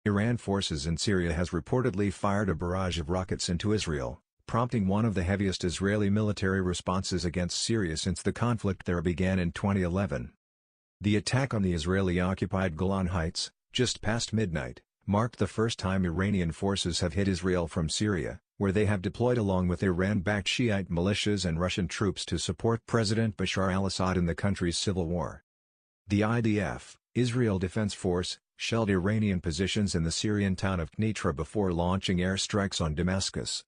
Iran forces in Syria has reportedly fired a barrage of rockets into Israel, prompting one of the heaviest Israeli military responses against Syria since the conflict there began in 2011. The attack on the Israeli-occupied Golan Heights, just past midnight, marked the first time Iranian forces have hit Israel from Syria, where they have deployed along with Iran-backed Shiite militias and Russian troops to support President Bashar al-Assad in the country's civil war. The IDF, Israel Defense Force, shelled Iranian positions in the Syrian town of Knitra before launching airstrikes on Damascus.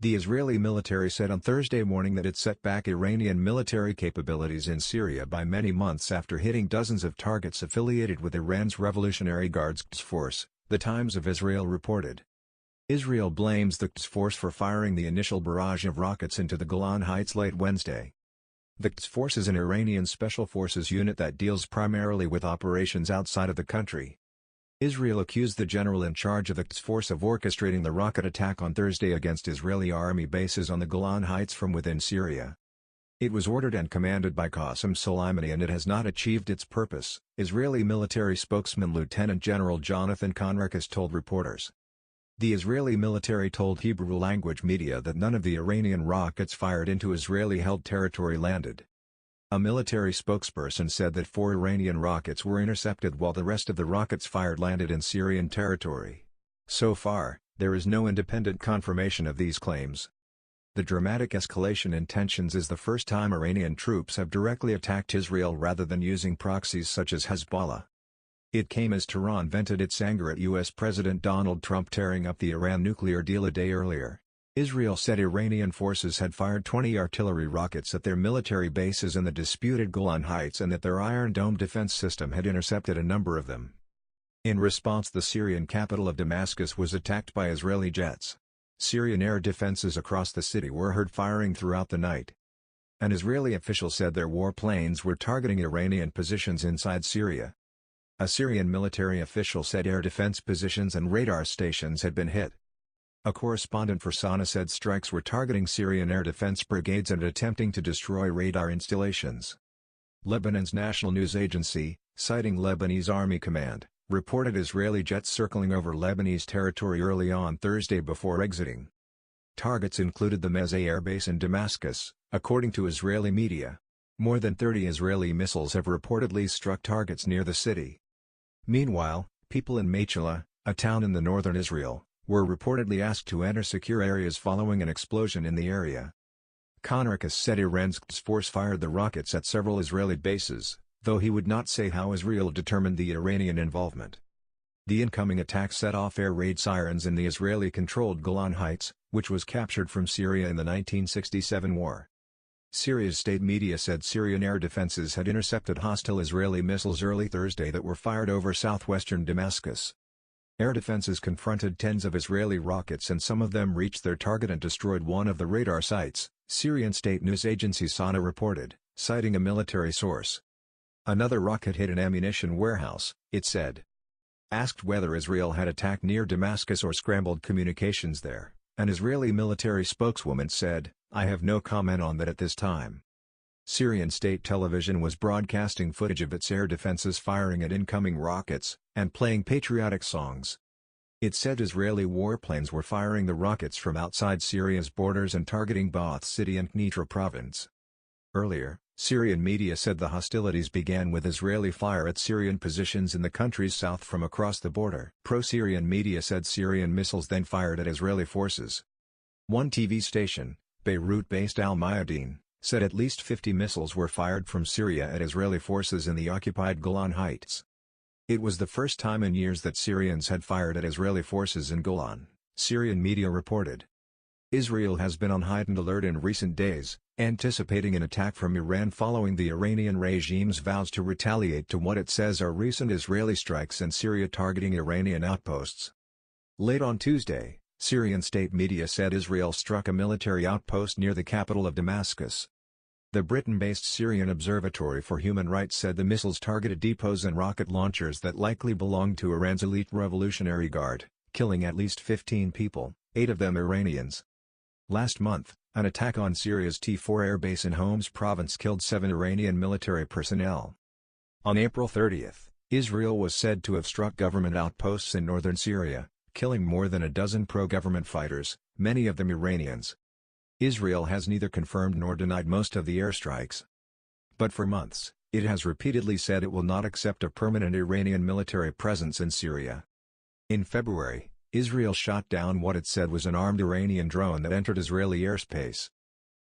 The Israeli military said on Thursday morning that it set back Iranian military capabilities in Syria by many months after hitting dozens of targets affiliated with Iran's Revolutionary Guards Quds Force, the Times of Israel reported. Israel blames the Quds Force for firing the initial barrage of rockets into the Golan Heights late Wednesday. The Quds Force is an Iranian special forces unit that deals primarily with operations outside of the country. Israel accused the general in charge of the Quds Force of orchestrating the rocket attack on Thursday against Israeli army bases on the Golan Heights from within Syria. It was ordered and commanded by Qasem Soleimani and it has not achieved its purpose, Israeli military spokesman Lieutenant General Jonathan Conricus told reporters. The Israeli military told Hebrew-language media that none of the Iranian rockets fired into Israeli-held territory landed. A military spokesperson said that 4 Iranian rockets were intercepted while the rest of the rockets fired landed in Syrian territory. So far, there is no independent confirmation of these claims. The dramatic escalation in tensions is the first time Iranian troops have directly attacked Israel rather than using proxies such as Hezbollah. It came as Tehran vented its anger at U.S. President Donald Trump tearing up the Iran nuclear deal a day earlier. Israel said Iranian forces had fired 20 artillery rockets at their military bases in the disputed Golan Heights and that their Iron Dome defense system had intercepted a number of them. In response, the Syrian capital of Damascus was attacked by Israeli jets. Syrian air defenses across the city were heard firing throughout the night. An Israeli official said their warplanes were targeting Iranian positions inside Syria. A Syrian military official said air defense positions and radar stations had been hit. A correspondent for SANA said strikes were targeting Syrian air defense brigades and attempting to destroy radar installations. Lebanon's national news agency, citing Lebanese Army Command, reported Israeli jets circling over Lebanese territory early on Thursday before exiting. Targets included the Mezeh air base in Damascus, according to Israeli media. More than 30 Israeli missiles have reportedly struck targets near the city. Meanwhile, people in Machala, a town in the northern Israel, were reportedly asked to enter secure areas following an explosion in the area. Conricus said Iran's Quds Force fired the rockets at several Israeli bases, though he would not say how Israel determined the Iranian involvement. The incoming attack set off air raid sirens in the Israeli-controlled Golan Heights, which was captured from Syria in the 1967 war. Syria's state media said Syrian air defenses had intercepted hostile Israeli missiles early Thursday that were fired over southwestern Damascus. Air defenses confronted tens of Israeli rockets and some of them reached their target and destroyed one of the radar sites, Syrian state news agency SANA reported, citing a military source. Another rocket hit an ammunition warehouse, it said. Asked whether Israel had attacked near Damascus or scrambled communications there, an Israeli military spokeswoman said, "I have no comment on that at this time." Syrian state television was broadcasting footage of its air defenses firing at incoming rockets, and playing patriotic songs. It said Israeli warplanes were firing the rockets from outside Syria's borders and targeting Baath City and Knitra province. Earlier, Syrian media said the hostilities began with Israeli fire at Syrian positions in the country's south from across the border. Pro-Syrian media said Syrian missiles then fired at Israeli forces. One TV station, Beirut-based Al Mayadeen, said at least 50 missiles were fired from Syria at Israeli forces in the occupied Golan Heights. It was the first time in years that Syrians had fired at Israeli forces in Golan, Syrian media reported. Israel has been on heightened alert in recent days, anticipating an attack from Iran following the Iranian regime's vows to retaliate to what it says are recent Israeli strikes in Syria targeting Iranian outposts. Late on Tuesday, Syrian state media said Israel struck a military outpost near the capital of Damascus. The Britain-based Syrian Observatory for Human Rights said the missiles targeted depots and rocket launchers that likely belonged to Iran's elite Revolutionary Guard, killing at least 15 people, 8 of them Iranians. Last month, an attack on Syria's T4 air base in Homs province killed 7 Iranian military personnel. On April 30, Israel was said to have struck government outposts in northern Syria, killing more than a dozen pro-government fighters, many of them Iranians. Israel has neither confirmed nor denied most of the airstrikes. But for months, it has repeatedly said it will not accept a permanent Iranian military presence in Syria. In February, Israel shot down what it said was an armed Iranian drone that entered Israeli airspace.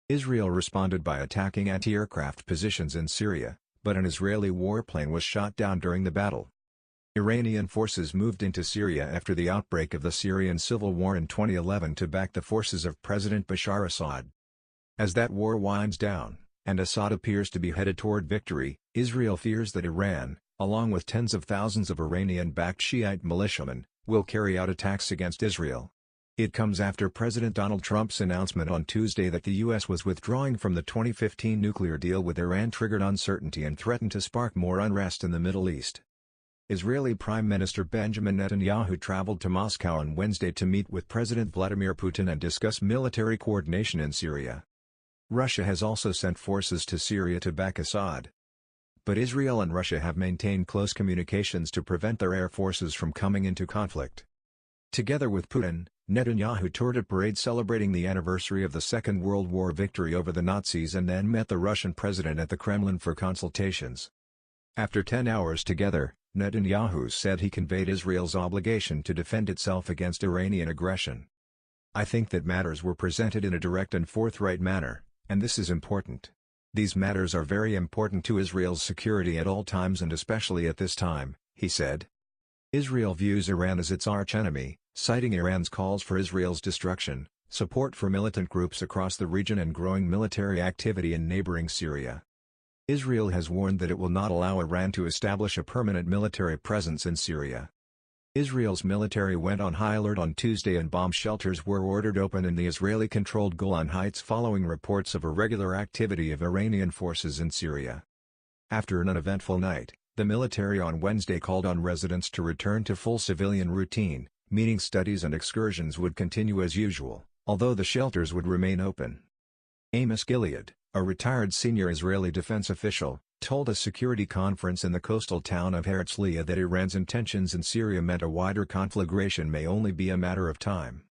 Israel responded by attacking anti-aircraft positions in Syria, but an Israeli warplane was shot down during the battle. Iranian forces moved into Syria after the outbreak of the Syrian civil war in 2011 to back the forces of President Bashar Assad. As that war winds down, and Assad appears to be headed toward victory, Israel fears that Iran, along with tens of thousands of Iranian-backed Shiite militiamen, will carry out attacks against Israel. It comes after President Donald Trump's announcement on Tuesday that the U.S. was withdrawing from the 2015 nuclear deal with Iran triggered uncertainty and threatened to spark more unrest in the Middle East. Israeli Prime Minister Benjamin Netanyahu traveled to Moscow on Wednesday to meet with President Vladimir Putin and discuss military coordination in Syria. Russia has also sent forces to Syria to back Assad. But Israel and Russia have maintained close communications to prevent their air forces from coming into conflict. Together with Putin, Netanyahu toured a parade celebrating the anniversary of the Second World War victory over the Nazis and then met the Russian president at the Kremlin for consultations. After 10 hours together, Netanyahu said he conveyed Israel's obligation to defend itself against Iranian aggression. "I think that matters were presented in a direct and forthright manner, and this is important. These matters are very important to Israel's security at all times and especially at this time," he said. Israel views Iran as its archenemy, citing Iran's calls for Israel's destruction, support for militant groups across the region and growing military activity in neighboring Syria. Israel has warned that it will not allow Iran to establish a permanent military presence in Syria. Israel's military went on high alert on Tuesday and bomb shelters were ordered open in the Israeli-controlled Golan Heights following reports of irregular activity of Iranian forces in Syria. After an uneventful night, the military on Wednesday called on residents to return to full civilian routine, meaning studies and excursions would continue as usual, although the shelters would remain open. Amos Gilead, a retired senior Israeli defense official, told a security conference in the coastal town of Herzliya that Iran's intentions in Syria meant a wider conflagration may only be a matter of time.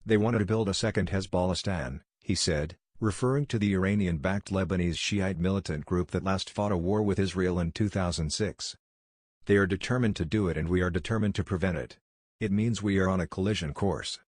"They wanted to build a second Hezbollah," he said, referring to the Iranian-backed Lebanese Shiite militant group that last fought a war with Israel in 2006. "They are determined to do it and we are determined to prevent it. It means we are on a collision course."